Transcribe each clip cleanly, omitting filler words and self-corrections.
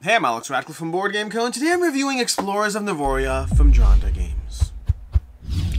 Hey, I'm Alex Radcliffe from Board Game Co. and today I'm reviewing Explorers of Navoria from Jonda Games.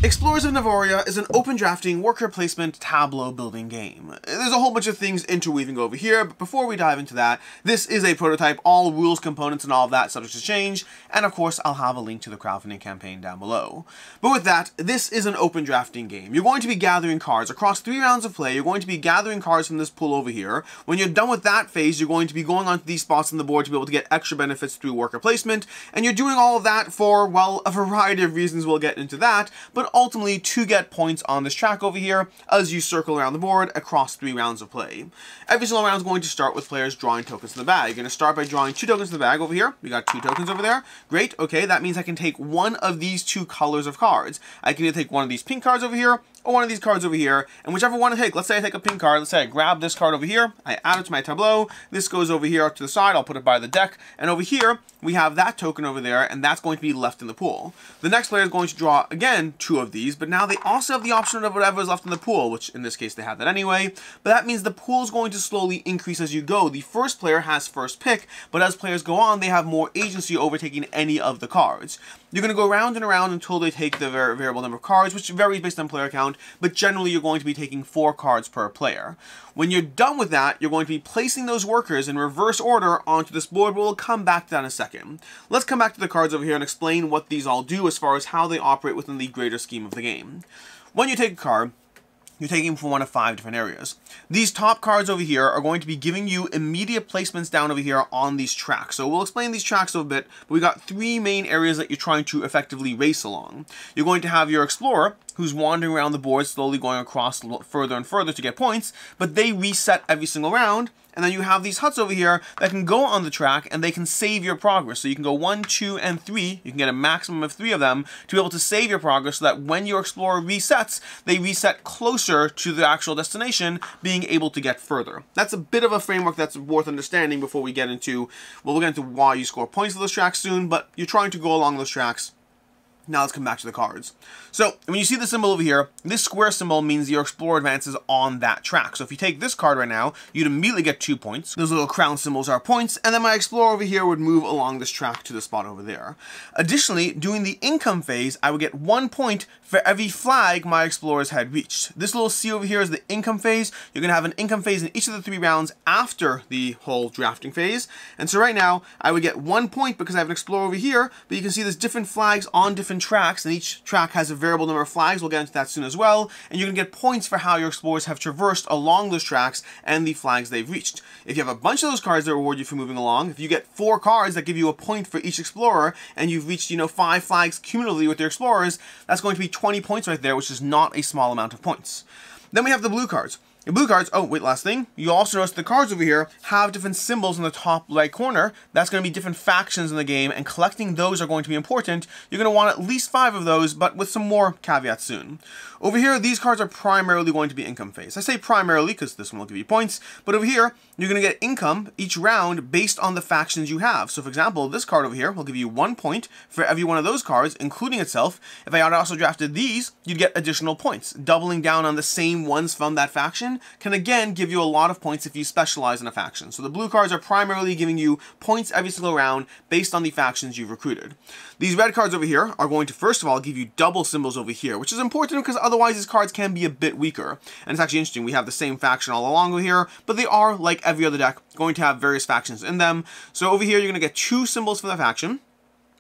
Explorers of Navoria is an open drafting worker placement tableau building game. There's a whole bunch of things interweaving over here, but before we dive into that, this is a prototype, all rules, components, and all of that subject to change, and of course I'll have a link to the crowdfunding campaign down below. But with that, this is an open drafting game. You're going to be gathering cards. Across 3 rounds of play, you're going to be gathering cards from this pool over here. When you're done with that phase, you're going to be going onto these spots on the board to be able to get extra benefits through worker placement, and you're doing all of that for, well, a variety of reasons. We'll get into that, but ultimately to get points on this track over here as you circle around the board across 3 rounds of play. Every single round is going to start with players drawing tokens in the bag. You're going to start by drawing 2 tokens in the bag over here. We got 2 tokens over there. Great, okay, that means I can take one of these 2 colors of cards. I can either take one of these pink cards over here or one of these cards over here, and whichever one I take, let's say I take a pink card, let's say I grab this card over here, I add it to my tableau, this goes over here to the side, I'll put it by the deck, and over here, we have that token over there, and that's going to be left in the pool. The next player is going to draw, again, 2 of these, but now they also have the option of whatever is left in the pool, which in this case they have that anyway, but that means the pool is going to slowly increase as you go. The first player has first pick, but as players go on, they have more agency over taking any of the cards. You're going to go round and around until they take the variable number of cards, which varies based on player count, but generally you're going to be taking 4 cards per player. When you're done with that, you're going to be placing those workers in reverse order onto this board, but we'll come back to that in a second. Let's come back to the cards over here and explain what these all do as far as how they operate within the greater scheme of the game. When you take a card, you're taking from one of 5 different areas. These top cards over here are going to be giving you immediate placements down over here on these tracks. So we'll explain these tracks a little bit, but we got 3 main areas that you're trying to effectively race along. You're going to have your explorer, who's wandering around the board, slowly going across further and further to get points, but they reset every single round. And then you have these huts over here that can go on the track and they can save your progress. So you can go 1, 2, and 3. You can get a maximum of 3 of them to be able to save your progress so that when your explorer resets, they reset closer to the actual destination, being able to get further. That's a bit of a framework that's worth understanding before we get into, well, we'll get into why you score points for those tracks soon, but you're trying to go along those tracks. Now let's come back to the cards. So when you see the symbol over here, this square symbol means your explorer advances on that track. So if you take this card right now, you'd immediately get 2 points. Those little crown symbols are points, and then my explorer over here would move along this track to the spot over there. Additionally, during the income phase, I would get 1 point for every flag my explorers had reached. This little C over here is the income phase. You're going to have an income phase in each of the 3 rounds after the whole drafting phase. And so right now, I would get 1 point because I have an explorer over here, but you can see there's different flags on different tracks, and each track has a variable number of flags. We'll get into that soon as well, and you can get points for how your explorers have traversed along those tracks and the flags they've reached. If you have a bunch of those cards that reward you for moving along, if you get 4 cards that give you a point for each explorer, and you've reached, 5 flags cumulatively with your explorers, that's going to be 20 points right there, which is not a small amount of points. Then we have the blue cards. The blue cards, oh wait, last thing, you also notice the cards over here have different symbols in the top right corner. That's going to be different factions in the game, and collecting those are going to be important. You're going to want at least 5 of those, but with some more caveats soon. Over here, these cards are primarily going to be income phase. I say primarily because this one will give you points, but over here, you're going to get income each round based on the factions you have. So for example, this card over here will give you 1 point for every one of those cards, including itself. If I had also drafted these, you'd get additional points. Doubling down on the same ones from that faction can again give you a lot of points if you specialize in a faction. So the blue cards are primarily giving you points every single round based on the factions you've recruited. These red cards over here are going to first of all give you double symbols over here, which is important because otherwise these cards can be a bit weaker. And it's actually interesting, we have the same faction all along over here, but they are, like every other deck, going to have various factions in them. So over here you're going to get 2 symbols for the faction.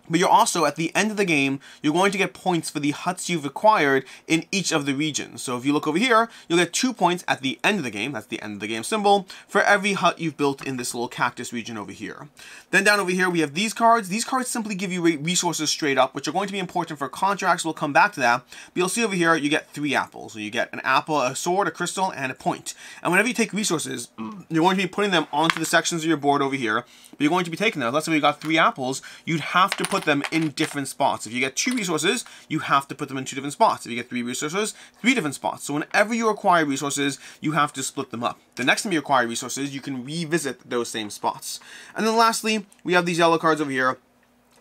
But you're also, at the end of the game, you're going to get points for the huts you've acquired in each of the regions. So if you look over here, you'll get 2 points at the end of the game, that's the end of the game symbol, for every hut you've built in this little cactus region over here. Then down over here, we have these cards. These cards simply give you resources straight up, which are going to be important for contracts. We'll come back to that. But you'll see over here, you get 3 apples. So you get an apple, a sword, a crystal, and a point. And whenever you take resources, you're going to be putting them onto the sections of your board over here. But you're going to be taking them. Let's say we got 3 apples, you'd have to put them in different spots. If you get 2 resources, you have to put them in 2 different spots. If you get 3 resources, 3 different spots. So whenever you acquire resources, you have to split them up. The next time you acquire resources, you can revisit those same spots. And then lastly, we have these yellow cards over here.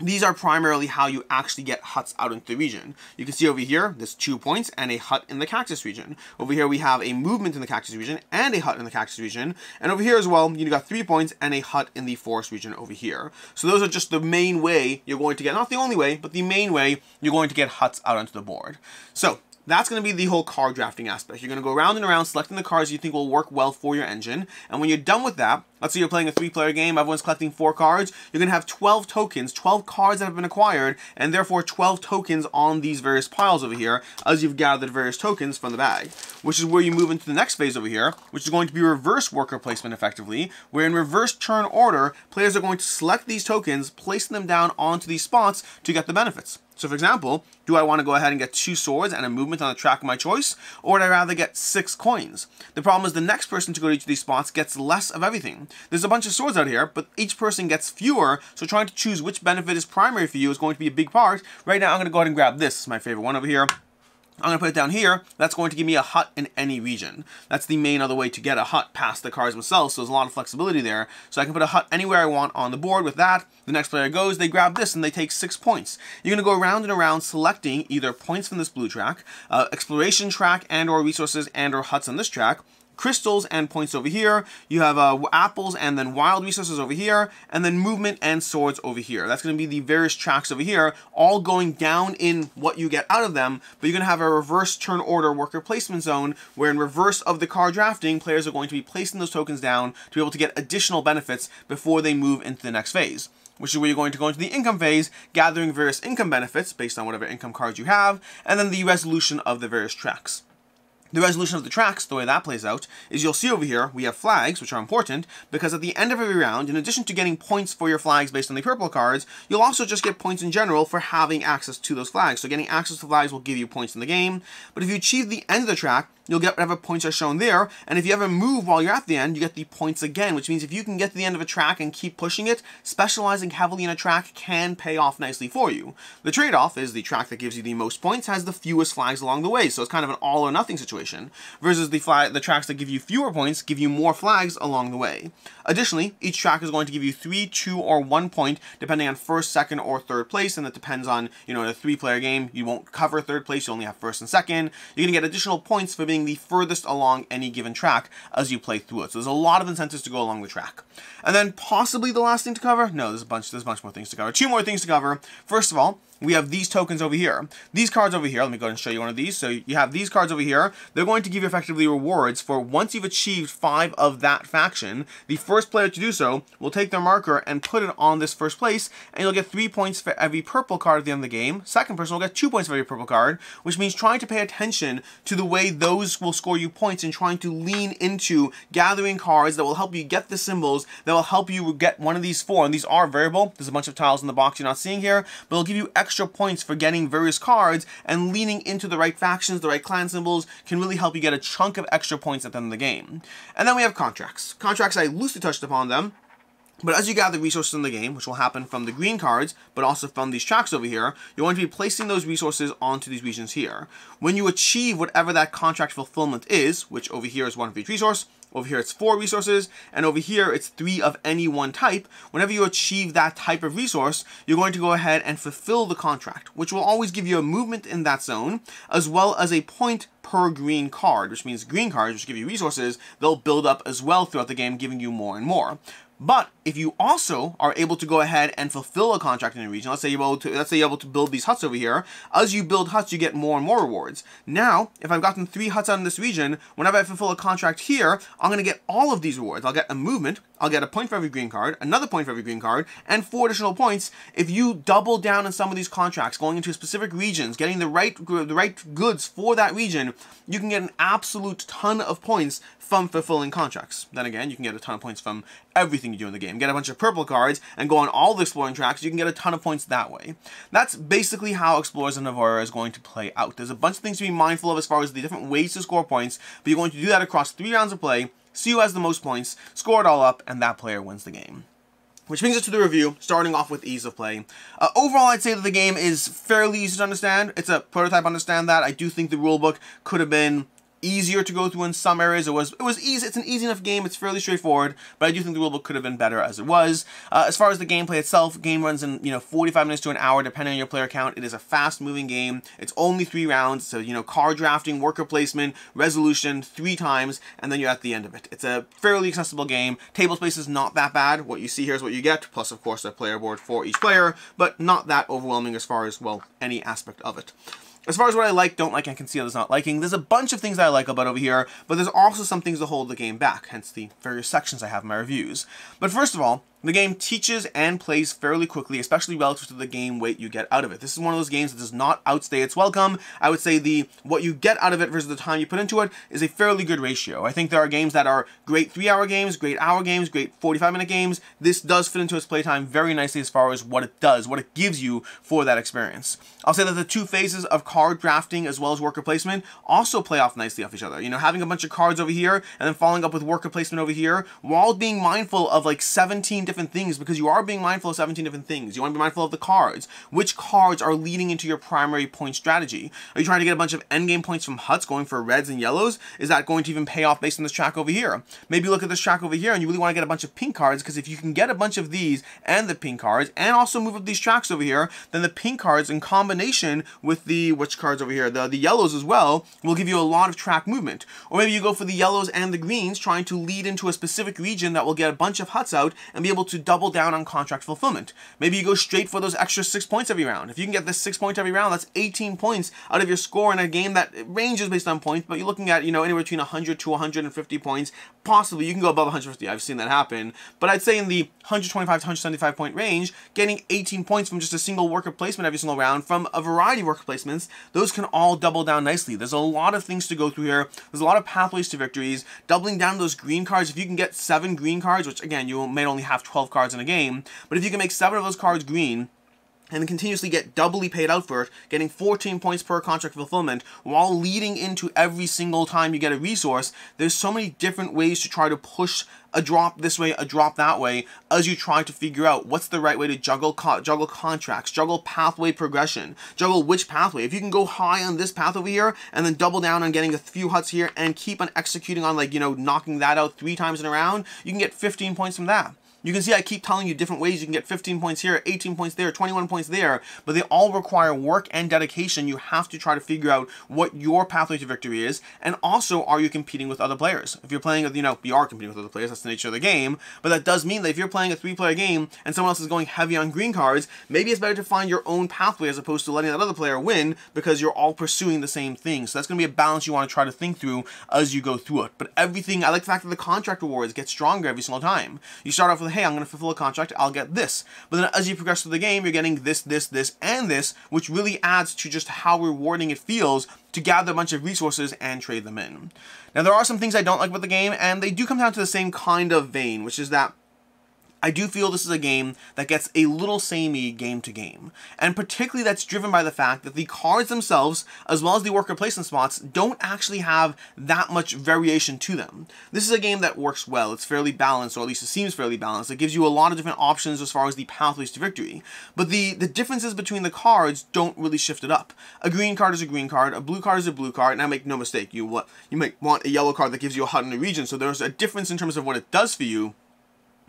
these are primarily how you actually get huts out into the region. You can see over here, there's 2 points and a hut in the cactus region. Over here we have a movement in the cactus region and a hut in the cactus region. And over here as well, you got 3 points and a hut in the forest region over here. So those are just the main way you're going to get, not the only way, but the main way you're going to get huts out onto the board. So that's going to be the whole card drafting aspect. You're going to go around and around selecting the cards you think will work well for your engine. And when you're done with that, let's say you're playing a 3-player game, everyone's collecting 4 cards, you're going to have 12 tokens, 12 cards that have been acquired, and therefore 12 tokens on these various piles over here as you've gathered various tokens from the bag. Which is where you move into the next phase over here, which is going to be reverse worker placement effectively, where in reverse turn order, players are going to select these tokens, placing them down onto these spots to get the benefits. So for example, do I want to go ahead and get 2 swords and a movement on the track of my choice, or would I rather get 6 coins? The problem is the next person to go to each of these spots gets less of everything. There's a bunch of swords out here, but each person gets fewer, so trying to choose which benefit is primary for you is going to be a big part. Right now I'm going to go ahead and grab this. This is my favorite one over here. I'm going to put it down here. That's going to give me a hut in any region. That's the main other way to get a hut past the cards themselves, so there's a lot of flexibility there. So I can put a hut anywhere I want on the board with that. The next player goes, they grab this, and they take 6 points. You're going to go around and around selecting either points from this blue track, exploration track and or resources and or huts on this track, crystals and points over here. You have apples and then wild resources over here, and then movement and swords over here. That's going to be the various tracks over here, all going down in what you get out of them, but you're going to have a reverse turn order worker placement zone, where in reverse of the card drafting, players are going to be placing those tokens down to be able to get additional benefits before they move into the next phase, which is where you're going to go into the income phase, gathering various income benefits based on whatever income cards you have, and then the resolution of the various tracks. The resolution of the tracks, the way that plays out, is you'll see over here, we have flags, which are important, because at the end of every round, in addition to getting points for your flags based on the purple cards, you'll also just get points in general for having access to those flags. So getting access to flags will give you points in the game, but if you achieve the end of the track, you'll get whatever points are shown there, and if you ever move while you're at the end, you get the points again, which means if you can get to the end of a track and keep pushing it, specializing heavily in a track can pay off nicely for you. The trade-off is the track that gives you the most points has the fewest flags along the way, so it's kind of an all or nothing situation, versus the tracks that give you fewer points give you more flags along the way. Additionally, each track is going to give you 3, 2, or 1 point, depending on first, second, or third place, and that depends on, in a 3-player game, you won't cover third place, you only have first and second. You're going to get additional points for being the furthest along any given track as you play through it. So there's a lot of incentives to go along the track. And then possibly the last thing to cover? No, there's a bunch more things to cover. 2 more things to cover. First of all, we have these tokens over here. These cards over here, let me go ahead and show you one of these. So you have these cards over here. They're going to give you effectively rewards for once you've achieved 5 of that faction, the first player to do so will take their marker and put it on this first place, and you'll get 3 points for every purple card at the end of the game. Second person will get 2 points for every purple card, which means trying to pay attention to the way those will score you points and trying to lean into gathering cards that will help you get the symbols that will help you get one of these 4. And these are variable. There's a bunch of tiles in the box you're not seeing here, but it'll give you extra points for getting various cards, and leaning into the right factions, the right clan symbols can really help you get a chunk of extra points at the end of the game. And then we have contracts. Contracts, I loosely touched upon them. But as you gather resources in the game, which will happen from the green cards, but also from these tracks over here, you're going to be placing those resources onto these regions here. When you achieve whatever that contract fulfillment is, which over here is 1 for each resource, over here it's 4 resources, and over here it's 3 of any one type, whenever you achieve that type of resource, you're going to go ahead and fulfill the contract, which will always give you a movement in that zone, as well as a point per green card, which means green cards, which give you resources, they'll build up as well throughout the game, giving you more and more. But if you also are able to go ahead and fulfill a contract in a region, let's say you're able to build these huts over here. As you build huts, you get more and more rewards. Now, if I've gotten 3 huts out in this region, whenever I fulfill a contract here, I'm going to get all of these rewards. I'll get a movement, I'll get a point for every green card, another point for every green card, and 4 additional points. If you double down on some of these contracts, going into specific regions, getting the right goods for that region, you can get an absolute ton of points from fulfilling contracts. Then again, you can get a ton of points from everything you do in the game. Get a bunch of purple cards and go on all the exploring tracks, you can get a ton of points that way. That's basically how Explorers of Navoria is going to play out. There's a bunch of things to be mindful of as far as the different ways to score points, but you're going to do that across 3 rounds of play, see who has the most points, score it all up, and that player wins the game. Which brings us to the review, starting off with ease of play. Overall, I'd say that the game is fairly easy to understand. It's a prototype, understand that. I do think the rulebook could have been easier to go through in some areas. It was easy. It's an easy enough game. It's fairly straightforward, but I do think the rulebook could have been better as it was. As far as the gameplay itself, game runs in 45 minutes to an hour depending on your player count. It is a fast-moving game. It's only 3 rounds, so card drafting, worker placement, resolution 3 times, and then you're at the end of it. It's a fairly accessible game. Table space is not that bad. What you see here is what you get, plus of course a player board for each player, but not that overwhelming as far as, well, any aspect of it. As far as what I like, don't like, and can see others not liking, there's a bunch of things that I like about over here, but there's also some things that hold the game back, hence the various sections I have in my reviews. But first of all, the game teaches and plays fairly quickly, especially relative to the game weight you get out of it. This is one of those games that does not outstay its welcome. I would say what you get out of it versus the time you put into it is a fairly good ratio. I think there are games that are great 3-hour games, great hour games, great 45-minute games. This does fit into its playtime very nicely as far as what it does, what it gives you for that experience. I'll say that the 2 phases of card drafting as well as worker placement also play off nicely off each other. Having a bunch of cards over here and then following up with worker placement over here, while being mindful of like 17 different things, because you are being mindful of 17 different things. You want to be mindful of the cards. Which cards are leading into your primary point strategy? Are you trying to get a bunch of endgame points from huts going for reds and yellows? Is that going to even pay off based on this track over here? Maybe look at this track over here and you really want to get a bunch of pink cards, because if you can get a bunch of these and the pink cards and also move up these tracks over here, then the pink cards in combination with which cards over here? The yellows as well will give you a lot of track movement. Or maybe you go for the yellows and the greens trying to lead into a specific region that will get a bunch of huts out and be able to double down on contract fulfillment. Maybe you go straight for those extra 6 points every round. If you can get this 6 points every round, that's 18 points out of your score in a game that ranges based on points, but you're looking at, anywhere between 100 to 150 points. Possibly you can go above 150. I've seen that happen. But I'd say in the 125 to 175 point range, getting 18 points from just a single worker placement every single round from a variety of worker placements, those can all double down nicely. There's a lot of things to go through here. There's a lot of pathways to victories. Doubling down those green cards, if you can get 7 green cards, which again, you may only have 12 cards in a game, but if you can make 7 of those cards green, and continuously get doubly paid out for it, getting 14 points per contract fulfillment, while leading into every single time you get a resource, there's so many different ways to try to push a drop this way, a drop that way, as you try to figure out what's the right way to juggle contracts, juggle pathway progression, juggle which pathway. If you can go high on this path over here, and then double down on getting a few huts here, and keep on executing on knocking that out 3 times in a round, you can get 15 points from that. You can see I keep telling you different ways you can get 15 points here, 18 points there, 21 points there, but they all require work and dedication. You have to try to figure out what your pathway to victory is, and also, are you competing with other players? If you're playing with, you are competing with other players, that's the nature of the game, but that does mean that if you're playing a 3-player game and someone else is going heavy on green cards, maybe it's better to find your own pathway as opposed to letting that other player win, because you're all pursuing the same thing. So that's going to be a balance you want to try to think through as you go through it. But everything, I like the fact that the contract rewards get stronger every single time. You start off with, hey, I'm going to fulfill a contract, I'll get this. But then as you progress through the game, you're getting this, and this, which really adds to just how rewarding it feels to gather a bunch of resources and trade them in. Now, there are some things I don't like about the game, and they do come down to the same kind of vein, which is that I do feel this is a game that gets a little samey game to game, and particularly that's driven by the fact that the cards themselves, as well as the worker placement spots, don't actually have that much variation to them. This is a game that works well. It's fairly balanced, or at least it seems fairly balanced. It gives you a lot of different options as far as the pathways to victory, but the differences between the cards don't really shift it up. A green card is a green card, a blue card is a blue card, and I make no mistake, you might want a yellow card that gives you a hut in a region, so there's a difference in terms of what it does for you.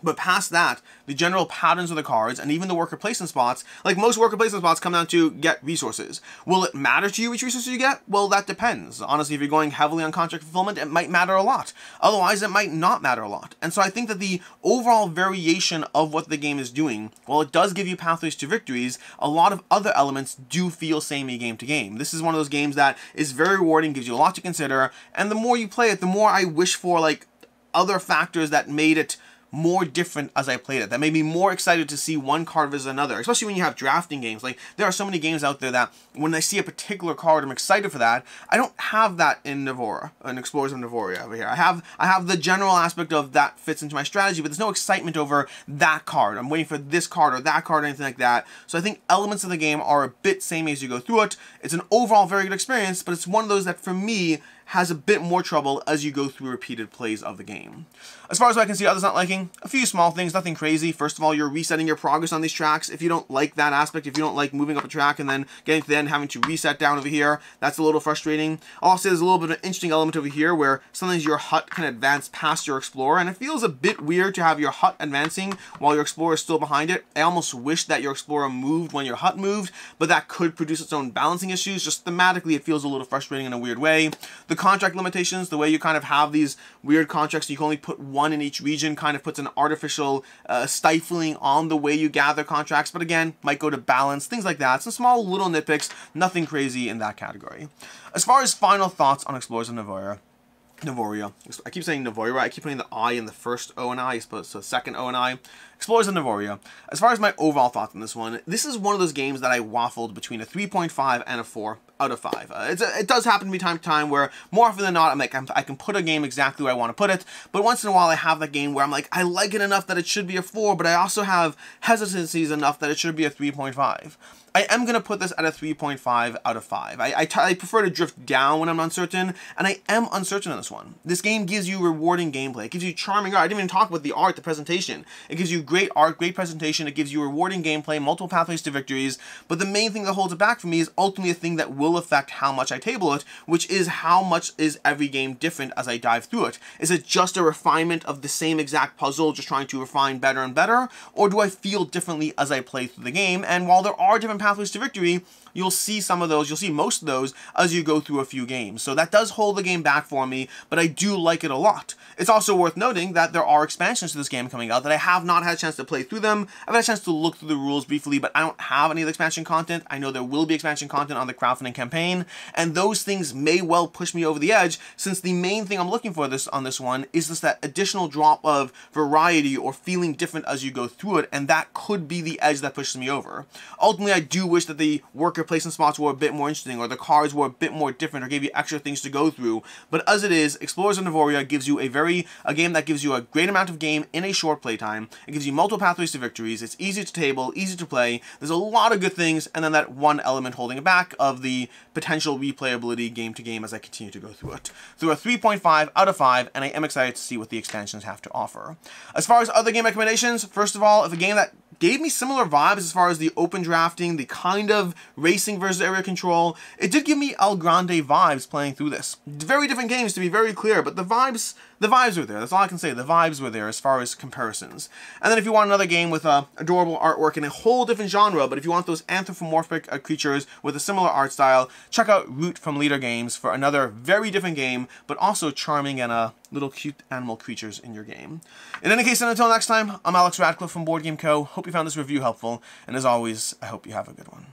But past that, the general patterns of the cards, and even the worker placement spots, like most worker placement spots come down to get resources. Will it matter to you which resources you get? Well, that depends. Honestly, if you're going heavily on contract fulfillment, it might matter a lot. Otherwise, it might not matter a lot. And so I think that the overall variation of what the game is doing, while it does give you pathways to victories, a lot of other elements do feel samey game to game. This is one of those games that is very rewarding, gives you a lot to consider, and the more you play it, the more I wish for other factors that made it more different as I played it, that made me more excited to see one card versus another, especially when you have drafting games. There are so many games out there that when I see a particular card, I'm excited for that. I don't have that in Navoria, in Explorers of Navoria over here. I have the general aspect of that fits into my strategy, but there's no excitement over that card. I'm waiting for this card or that card or anything like that. So I think elements of the game are a bit samey as you go through it. It's an overall very good experience, but it's one of those that for me has a bit more trouble as you go through repeated plays of the game. As far as I can see others not liking, a few small things, nothing crazy. First of all, you're resetting your progress on these tracks. If you don't like that aspect, if you don't like moving up a track and then getting to the end having to reset down over here, that's a little frustrating. I'll also say there's a little bit of an interesting element over here where sometimes your hut can advance past your explorer, and it feels a bit weird to have your hut advancing while your explorer is still behind it. I almost wish that your explorer moved when your hut moved, but that could produce its own balancing issues. Just thematically, it feels a little frustrating in a weird way. The contract limitations, the way you kind of have these weird contracts, you can only put one in each region, kind of puts an artificial stifling on the way you gather contracts, but again, might go to balance, things like that. Some small little nitpicks, nothing crazy in that category. As far as final thoughts on Explorers of Navoria, I keep saying Navoria, I keep putting the I in the first O and I, so the second O and I. Explorers of Navoria. As far as my overall thoughts on this one, this is one of those games that I waffled between a 3.5 and a 4 out of 5. It does happen to me time to time where, more often than not, I can put a game exactly where I want to put it, but once in a while I have that game where I'm like, I like it enough that it should be a 4, but I also have hesitancies enough that it should be a 3.5. I am going to put this at a 3.5 out of 5. I prefer to drift down when I'm uncertain, and I am uncertain on this one. This game gives you rewarding gameplay. It gives you charming art. I didn't even talk about the art, the presentation. It gives you great art, great presentation. It gives you rewarding gameplay, multiple pathways to victories, but the main thing that holds it back for me is ultimately a thing that will affect how much I table it, which is how much is every game different as I dive through it. Is it just a refinement of the same exact puzzle, just trying to refine better and better, or do I feel differently as I play through the game? And while there are different pathways to victory, you'll see some of those, you'll see most of those as you go through a few games. So that does hold the game back for me, but I do like it a lot. It's also worth noting that there are expansions to this game coming out that I have not had a chance to play through them. I've had a chance to look through the rules briefly, but I don't have any of the expansion content. I know there will be expansion content on the crowdfunding campaign, and those things may well push me over the edge, since the main thing I'm looking for on this one is just that additional drop of variety or feeling different as you go through it, and that could be the edge that pushes me over. Ultimately, I do wish that the worker placement spots were a bit more interesting, or the cards were a bit more different, or gave you extra things to go through, but as it is, Explorers of Navoria gives you a game that gives you a great amount of game in a short playtime. It gives you multiple pathways to victories. It's easy to table, easy to play. There's a lot of good things, and then that one element holding it back of the potential replayability game to game as I continue to go through it. Through a 3.5 out of 5, and I am excited to see what the expansions have to offer. As far as other game recommendations, first of all, if a game that gave me similar vibes as far as the open drafting, the kind of racing versus area control, it did give me El Grande vibes playing through this. Very different games, to be very clear, but the vibes were there. That's all I can say. The vibes were there as far as comparisons. And then if you want another game with adorable artwork in a whole different genre, but if you want those anthropomorphic creatures with a similar art style, check out Root from Leader Games for another very different game, but also charming and little cute animal creatures in your game. In any case, and until next time, I'm Alex Radcliffe from Board Game Co. Hope you found this review helpful, and as always, I hope you have a good one.